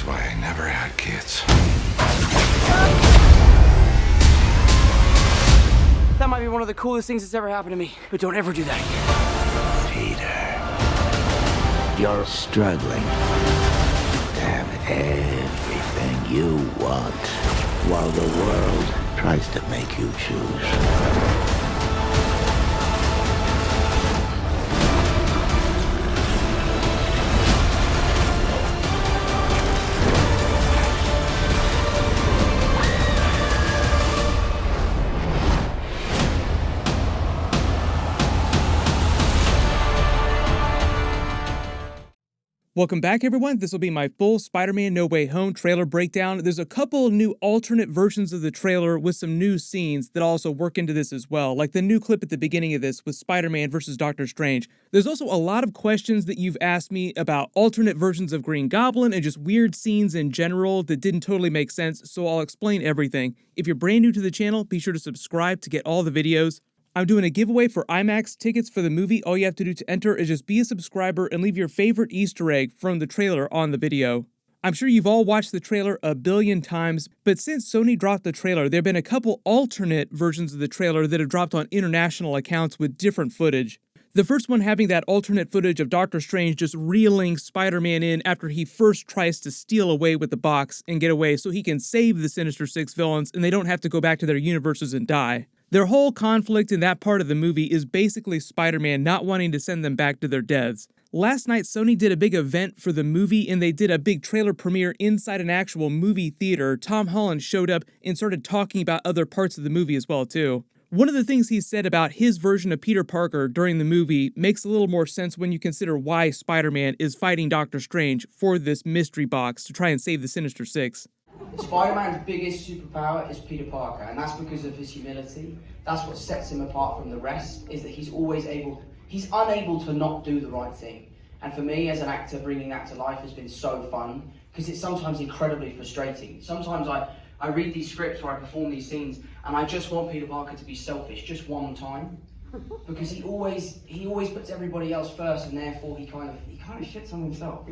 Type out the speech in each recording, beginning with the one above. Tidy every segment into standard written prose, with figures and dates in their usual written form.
why I never had kids. That might be one of the coolest things that's ever happened to me, but don't ever do that again. Peter, you're struggling to have everything you want while the world tries to make you choose. Welcome back, everyone. This will be my full Spider-Man No Way Home trailer breakdown. There's a couple new alternate versions of the trailer with some new scenes that also work into this as well, like the new clip at the beginning of this with Spider-Man versus Doctor Strange. There's also a lot of questions that you've asked me about alternate versions of Green Goblin and just weird scenes in general that didn't totally make sense, so I'll explain everything. If you're brand new to the channel, be sure to subscribe to get all the videos. I'm doing a giveaway for IMAX tickets for the movie. All you have to do to enter is just be a subscriber and leave your favorite Easter egg from the trailer on the video. I'm sure you've all watched the trailer a billion times, but since Sony dropped the trailer, there have been a couple alternate versions of the trailer that have dropped on international accounts with different footage. The first one having that alternate footage of Doctor Strange just reeling Spider-Man in after he first tries to steal away with the box and get away so he can save the Sinister Six villains and they don't have to go back to their universes and die. Their whole conflict in that part of the movie is basically Spider-Man not wanting to send them back to their deaths. Last night, Sony did a big event for the movie and they did a big trailer premiere inside an actual movie theater. Tom Holland showed up and started talking about other parts of the movie as well, too. One of the things he said about his version of Peter Parker during the movie makes a little more sense when you consider why Spider-Man is fighting Doctor Strange for this mystery box to try and save the Sinister Six. Spider-Man's biggest superpower is Peter Parker, and that's because of his humility. That's what sets him apart from the rest, is that he's unable to not do the right thing. And for me, as an actor, bringing that to life has been so fun, because it's sometimes incredibly frustrating. Sometimes I read these scripts or I perform these scenes, and I just want Peter Parker to be selfish, just one time. Because he always puts everybody else first, and therefore he kind of shits on himself.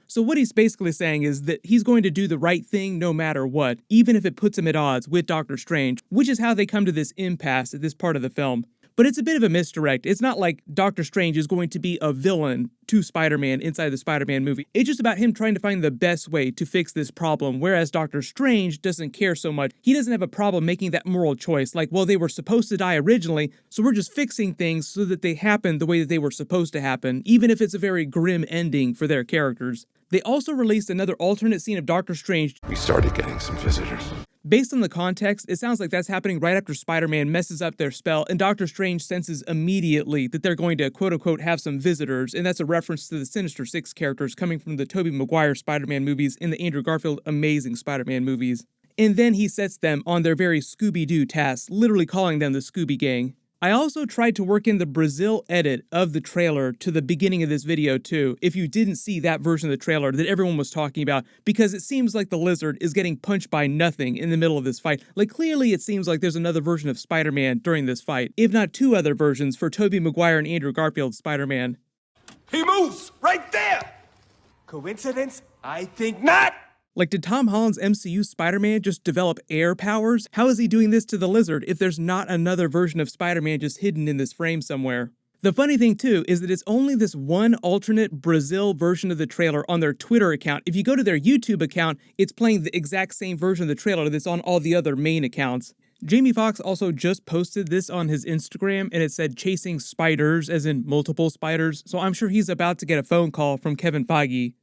So what he's basically saying is that he's going to do the right thing no matter what, even if it puts him at odds with Doctor Strange, which is how they come to this impasse at this part of the film. But it's a bit of a misdirect. It's not like Doctor Strange is going to be a villain to Spider-Man inside the Spider-Man movie. It's just about him trying to find the best way to fix this problem, whereas Doctor Strange doesn't care so much. He doesn't have a problem making that moral choice, like, well, they were supposed to die originally, so we're just fixing things so that they happen the way that they were supposed to happen, even if it's a very grim ending for their characters. They also released another alternate scene of Doctor Strange. We started getting some visitors. Based on the context, it sounds like that's happening right after Spider-Man messes up their spell, and Doctor Strange senses immediately that they're going to quote-unquote have some visitors, and that's a reference to the Sinister Six characters coming from the Tobey Maguire Spider-Man movies and the Andrew Garfield Amazing Spider-Man movies. And then he sets them on their very Scooby-Doo task, literally calling them the Scooby Gang. I also tried to work in the Brazil edit of the trailer to the beginning of this video too, if you didn't see that version of the trailer that everyone was talking about, because it seems like the Lizard is getting punched by nothing in the middle of this fight. Like, clearly it seems like there's another version of Spider-Man during this fight, if not two other versions for Tobey Maguire and Andrew Garfield's Spider-Man. He moves right there! Coincidence? I think not! Like, did Tom Holland's MCU Spider-Man just develop air powers? How is he doing this to the Lizard if there's not another version of Spider-Man just hidden in this frame somewhere? The funny thing too is that it's only this one alternate Brazil version of the trailer on their Twitter account. If you go to their YouTube account, it's playing the exact same version of the trailer that's on all the other main accounts. Jamie Foxx also just posted this on his Instagram and it said chasing spiders, as in multiple spiders, so I'm sure he's about to get a phone call from Kevin Feige.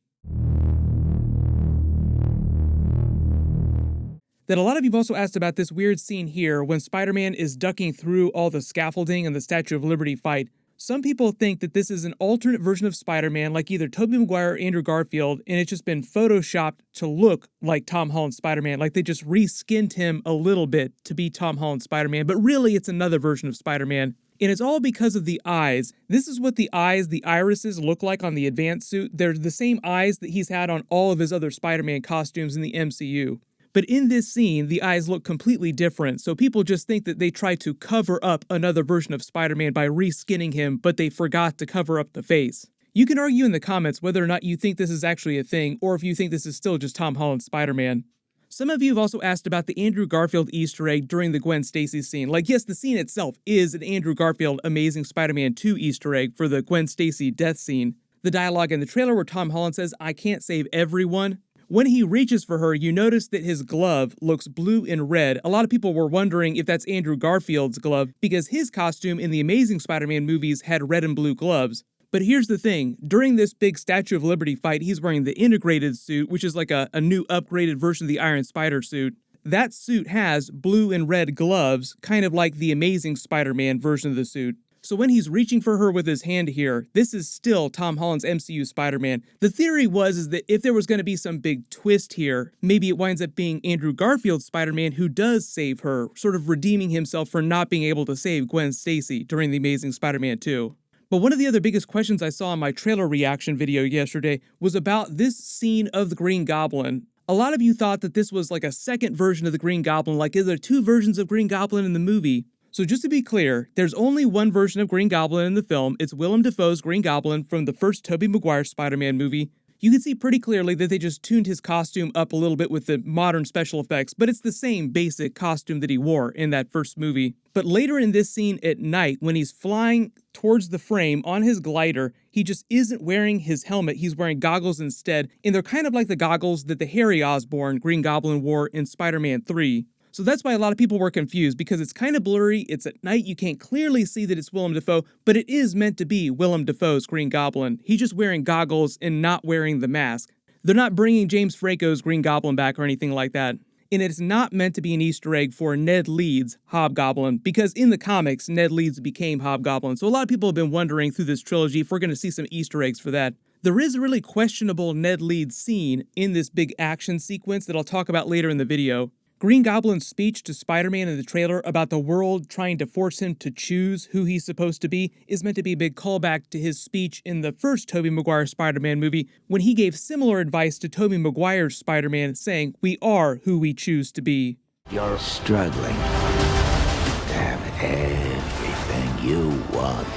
That a lot of you've also asked about this weird scene here when Spider-Man is ducking through all the scaffolding and the Statue of Liberty fight. Some people think that this is an alternate version of Spider-Man, like either Tobey Maguire or Andrew Garfield, and it's just been photoshopped to look like Tom Holland's Spider-Man, like they just reskinned him a little bit to be Tom Holland's Spider-Man, but really it's another version of Spider-Man. And it's all because of the eyes. This is what the eyes, the irises, look like on the advanced suit. They're the same eyes that he's had on all of his other Spider-Man costumes in the MCU. But in this scene, the eyes look completely different, so people just think that they tried to cover up another version of Spider-Man by reskinning him, but they forgot to cover up the face. You can argue in the comments whether or not you think this is actually a thing, or if you think this is still just Tom Holland's Spider-Man. Some of you have also asked about the Andrew Garfield Easter egg during the Gwen Stacy scene. Like, yes, the scene itself is an Andrew Garfield Amazing Spider-Man 2 Easter egg for the Gwen Stacy death scene. The dialogue in the trailer where Tom Holland says, "I can't save everyone." When he reaches for her, you notice that his glove looks blue and red. A lot of people were wondering if that's Andrew Garfield's glove, because his costume in the Amazing Spider-Man movies had red and blue gloves. But here's the thing, during this big Statue of Liberty fight, he's wearing the integrated suit, which is like a new upgraded version of the Iron Spider suit. That suit has blue and red gloves, kind of like the Amazing Spider-Man version of the suit. So when he's reaching for her with his hand here, this is still Tom Holland's MCU Spider-Man. The theory was that if there was going to be some big twist here, maybe it winds up being Andrew Garfield's Spider-Man who does save her, sort of redeeming himself for not being able to save Gwen Stacy during the Amazing Spider-Man 2. But one of the other biggest questions I saw in my trailer reaction video yesterday was about this scene of the Green Goblin. A lot of you thought that this was like a second version of the Green Goblin, like is there two versions of Green Goblin in the movie? So just to be clear, there's only one version of Green Goblin in the film. It's Willem Dafoe's Green Goblin from the first Tobey Maguire Spider-Man movie. You can see pretty clearly that they just tuned his costume up a little bit with the modern special effects, but it's the same basic costume that he wore in that first movie. But later in this scene at night, when he's flying towards the frame on his glider, he just isn't wearing his helmet, he's wearing goggles instead, and they're kind of like the goggles that the Harry Osborn Green Goblin wore in Spider-Man 3. So that's why a lot of people were confused, because it's kind of blurry, it's at night, you can't clearly see that it's Willem Dafoe, but it is meant to be Willem Dafoe's Green Goblin. He's just wearing goggles and not wearing the mask. They're not bringing James Franco's Green Goblin back or anything like that. And it's not meant to be an Easter egg for Ned Leeds' Hobgoblin, because in the comics, Ned Leeds became Hobgoblin. So a lot of people have been wondering through this trilogy if we're going to see some Easter eggs for that. There is a really questionable Ned Leeds scene in this big action sequence that I'll talk about later in the video. Green Goblin's speech to Spider-Man in the trailer about the world trying to force him to choose who he's supposed to be is meant to be a big callback to his speech in the first Tobey Maguire Spider-Man movie when he gave similar advice to Tobey Maguire's Spider-Man, saying, "We are who we choose to be." You're struggling to have everything you want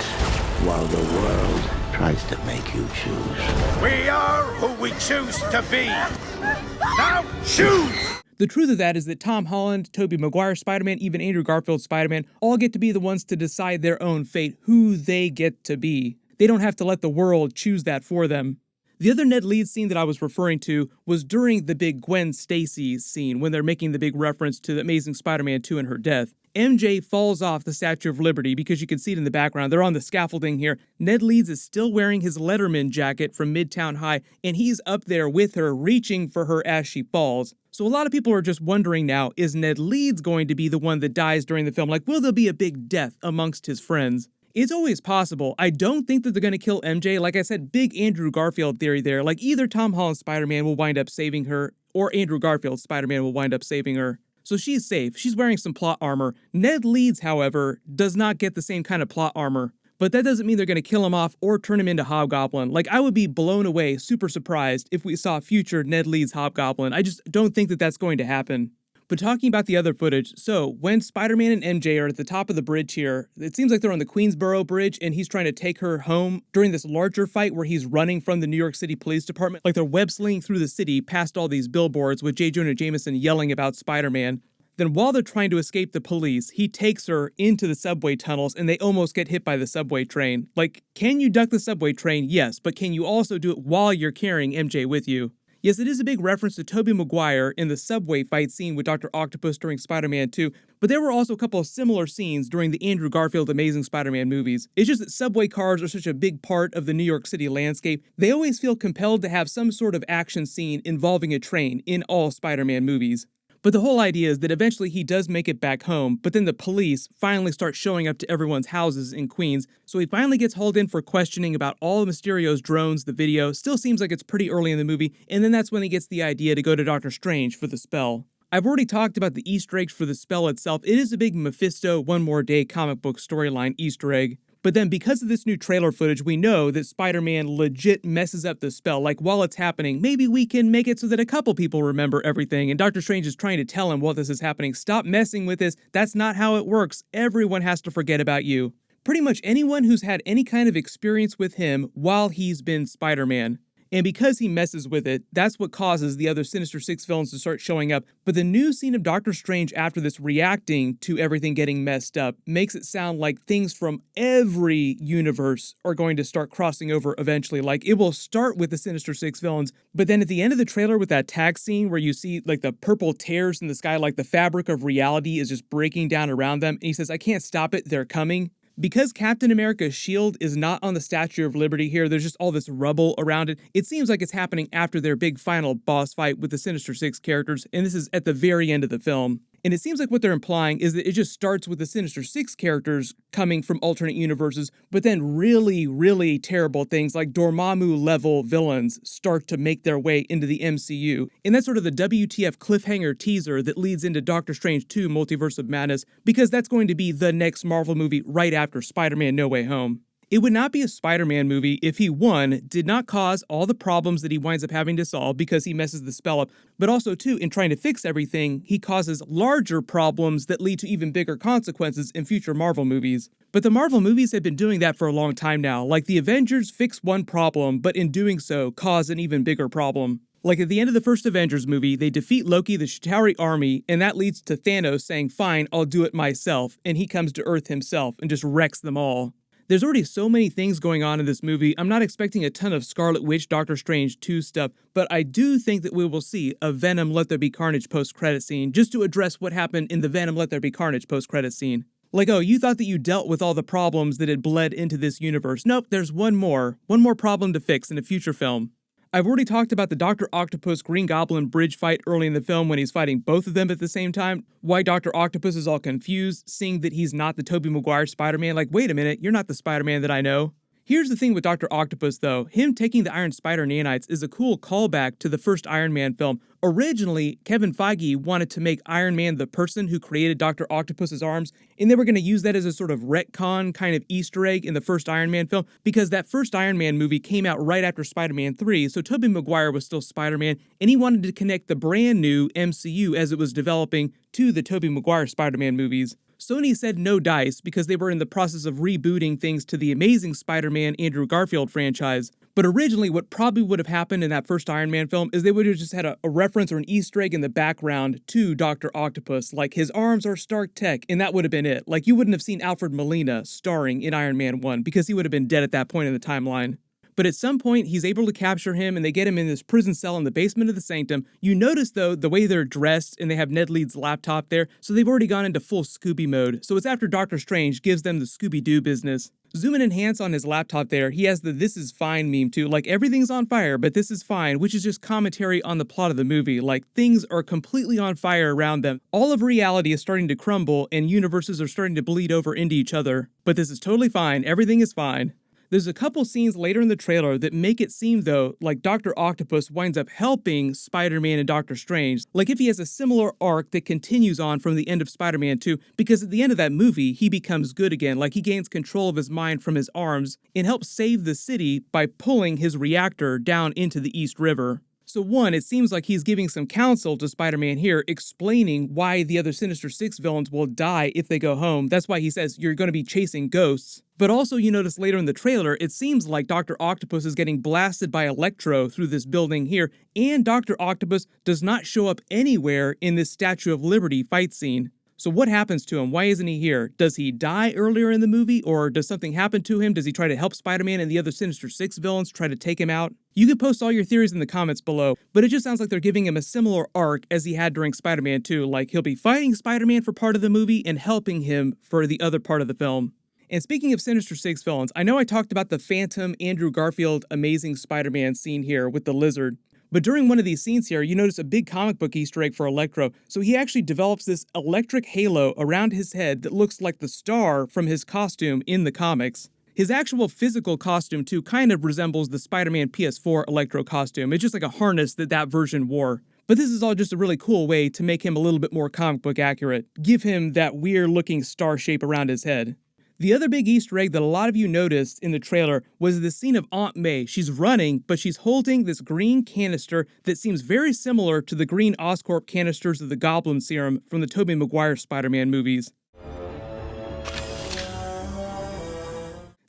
while the world tries to make you choose. We are who we choose to be. Now choose! The truth of that is that Tom Holland, Tobey Maguire Spider-Man, even Andrew Garfield Spider-Man, all get to be the ones to decide their own fate, who they get to be. They don't have to let the world choose that for them. The other Ned Leeds scene that I was referring to was during the big Gwen Stacy scene, when they're making the big reference to the Amazing Spider-Man 2 and her death. MJ falls off the Statue of Liberty because you can see it in the background. They're on the scaffolding here. Ned Leeds is still wearing his Letterman jacket from Midtown High, and he's up there with her, reaching for her as she falls. So a lot of people are just wondering now, is Ned Leeds going to be the one that dies during the film? Like, will there be a big death amongst his friends? It's always possible. I don't think that they're going to kill MJ. Like I said, big Andrew Garfield theory there. Like, either Tom Holland's Spider-Man will wind up saving her, or Andrew Garfield's Spider-Man will wind up saving her. So she's safe. She's wearing some plot armor. Ned Leeds, however, does not get the same kind of plot armor. But that doesn't mean they're going to kill him off or turn him into Hobgoblin. Like, I would be blown away, super surprised, if we saw future Ned Leeds Hobgoblin. I just don't think that that's going to happen. But talking about the other footage, so when Spider-Man and MJ are at the top of the bridge here, it seems like they're on the Queensboro Bridge and he's trying to take her home during this larger fight where he's running from the New York City Police Department. Like, they're web-slinging through the city past all these billboards with J. Jonah Jameson yelling about Spider-Man. Then while they're trying to escape the police, he takes her into the subway tunnels and they almost get hit by the subway train. Like, can you duck the subway train? Yes, but can you also do it while you're carrying MJ with you? Yes, it is a big reference to Tobey Maguire in the subway fight scene with Dr. Octopus during Spider-Man 2, but there were also a couple of similar scenes during the Andrew Garfield Amazing Spider-Man movies. It's just that subway cars are such a big part of the New York City landscape, they always feel compelled to have some sort of action scene involving a train in all Spider-Man movies. But the whole idea is that eventually he does make it back home, but then the police finally start showing up to everyone's houses in Queens, so he finally gets hauled in for questioning about all of Mysterio's drones, the video. Still seems like it's pretty early in the movie, and then that's when he gets the idea to go to Doctor Strange for the spell. I've already talked about the Easter eggs for the spell itself. It is a big Mephisto One More Day comic book storyline Easter egg. But then because of this new trailer footage, we know that Spider-Man legit messes up the spell. Like, while it's happening, maybe we can make it so that a couple people remember everything. And Doctor Strange is trying to tell him while this is happening, stop messing with this. That's not how it works. Everyone has to forget about you. pretty much anyone who's had any kind of experience with him while he's been Spider-Man. And because he messes with it, that's what causes the other Sinister Six villains to start showing up. But the new scene of Doctor Strange after this reacting to everything getting messed up makes it sound like things from every universe are going to start crossing over eventually. Like, it will start with the Sinister Six villains, but then at the end of the trailer with that tag scene where you see like the purple tears in the sky, like the fabric of reality is just breaking down around them, and he says, "I can't stop it, they're coming." Because Captain America's shield is not on the Statue of Liberty here, there's just all this rubble around it. It seems like it's happening after their big final boss fight with the Sinister Six characters, and this is at the very end of the film. And it seems like what they're implying is that it just starts with the Sinister Six characters coming from alternate universes, but then really, really terrible things like Dormammu-level villains start to make their way into the MCU. And that's sort of the WTF cliffhanger teaser that leads into Doctor Strange 2 Multiverse of Madness, because that's going to be the next Marvel movie right after Spider-Man No Way Home. It would not be a Spider-Man movie if he, one, did not cause all the problems that he winds up having to solve because he messes the spell up, but also, two, in trying to fix everything, he causes larger problems that lead to even bigger consequences in future Marvel movies. But the Marvel movies have been doing that for a long time now. Like, the Avengers fix one problem, but in doing so, cause an even bigger problem. Like, at the end of the first Avengers movie, they defeat Loki, the Chitauri army, and that leads to Thanos saying, "Fine, I'll do it myself," and he comes to Earth himself and just wrecks them all. There's already so many things going on in this movie, I'm not expecting a ton of Scarlet Witch Doctor Strange 2 stuff, but I do think that we will see a Venom Let There Be Carnage post-credit scene, just to address what happened in the Venom Let There Be Carnage post-credit scene. Like, oh, you thought that you dealt with all the problems that had bled into this universe. Nope, there's one more problem to fix in a future film. I've already talked about the Dr. Octopus Green Goblin bridge fight early in the film when he's fighting both of them at the same time. Why Dr. Octopus is all confused, seeing that he's not the Tobey Maguire Spider-Man. Like, wait a minute, you're not the Spider-Man that I know. Here's the thing with Dr. Octopus, though. Him taking the Iron Spider nanites is a cool callback to the first Iron Man film. Originally, Kevin Feige wanted to make Iron Man the person who created Dr. Octopus's arms, and they were going to use that as a sort of retcon kind of Easter egg in the first Iron Man film, because that first Iron Man movie came out right after Spider-Man 3, so Tobey Maguire was still Spider-Man, and he wanted to connect the brand new MCU as it was developing to the Tobey Maguire Spider-Man movies. Sony said no dice because they were in the process of rebooting things to the Amazing Spider-Man Andrew Garfield franchise. But originally, what probably would have happened in that first Iron Man film is they would have just had a reference or an Easter egg in the background to Dr. Octopus, like his arms are Stark Tech, and that would have been it. Like, you wouldn't have seen Alfred Molina starring in Iron Man 1 because he would have been dead at that point in the timeline. But at some point, he's able to capture him, and they get him in this prison cell in the basement of the Sanctum. You notice, though, the way they're dressed, and they have Ned Leeds' laptop there, so they've already gone into full Scooby mode. So it's after Doctor Strange gives them the Scooby-Doo business. Zoom in and enhance on his laptop there, he has the "this is fine" meme too, like everything's on fire, but this is fine, which is just commentary on the plot of the movie, like things are completely on fire around them. All of reality is starting to crumble, and universes are starting to bleed over into each other. But this is totally fine, everything is fine. There's a couple scenes later in the trailer that make it seem, though, like Dr. Octopus winds up helping Spider-Man and Doctor Strange, like if he has a similar arc that continues on from the end of Spider-Man 2, because at the end of that movie, he becomes good again, like he gains control of his mind from his arms and helps save the city by pulling his reactor down into the East River. So one, it seems like he's giving some counsel to Spider-Man here, explaining why the other Sinister Six villains will die if they go home. That's why he says, you're going to be chasing ghosts. But also, you notice later in the trailer, it seems like Dr. Octopus is getting blasted by Electro through this building here, and Dr. Octopus does not show up anywhere in this Statue of Liberty fight scene. So what happens to him? Why isn't he here? Does he die earlier in the movie, or does something happen to him? Does he try to help Spider-Man and the other Sinister Six villains try to take him out? You can post all your theories in the comments below, but it just sounds like they're giving him a similar arc as he had during Spider-Man 2, like he'll be fighting Spider-Man for part of the movie and helping him for the other part of the film. And speaking of Sinister Six villains, I know I talked about the Phantom Andrew Garfield Amazing Spider-Man scene here with the lizard. But during one of these scenes here, you notice a big comic book Easter egg for Electro. So he actually develops this electric halo around his head that looks like the star from his costume in the comics. His actual physical costume, too, kind of resembles the Spider-Man PS4 Electro costume. It's just like a harness that version wore. But this is all just a really cool way to make him a little bit more comic book accurate. Give him that weird-looking star shape around his head. The other big Easter egg that a lot of you noticed in the trailer was the scene of Aunt May. She's running, but she's holding this green canister that seems very similar to the green Oscorp canisters of the Goblin Serum from the Tobey Maguire Spider-Man movies.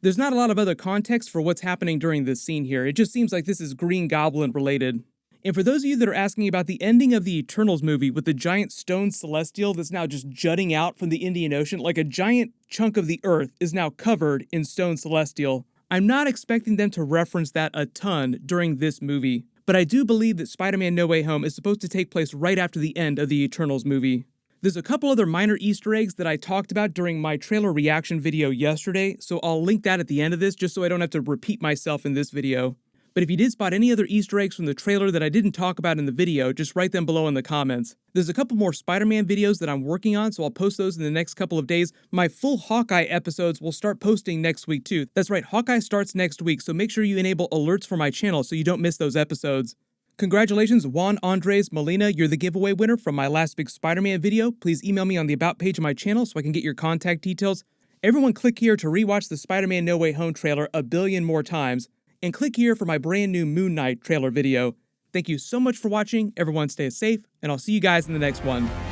There's not a lot of other context for what's happening during this scene here. It just seems like this is Green Goblin related. And for those of you that are asking about the ending of the Eternals movie with the giant stone celestial that's now just jutting out from the Indian Ocean, like a giant chunk of the earth is now covered in stone celestial, I'm not expecting them to reference that a ton during this movie. But I do believe that Spider-Man No Way Home is supposed to take place right after the end of the Eternals movie. There's a couple other minor Easter eggs that I talked about during my trailer reaction video yesterday, so I'll link that at the end of this just so I don't have to repeat myself in this video. But if you did spot any other Easter eggs from the trailer that I didn't talk about in the video, just write them below in the comments. There's a couple more Spider-Man videos that I'm working on, so I'll post those in the next couple of days. My full Hawkeye episodes will start posting next week too. That's right, Hawkeye starts next week, so make sure you enable alerts for my channel so you don't miss those episodes. Congratulations, Juan Andres Molina, you're the giveaway winner from my last big Spider-Man video. Please email me on the About page of my channel so I can get your contact details. Everyone click here to rewatch the Spider-Man No Way Home trailer a billion more times. And click here for my brand new Moon Knight trailer video. Thank you so much for watching, everyone stay safe, and I'll see you guys in the next one.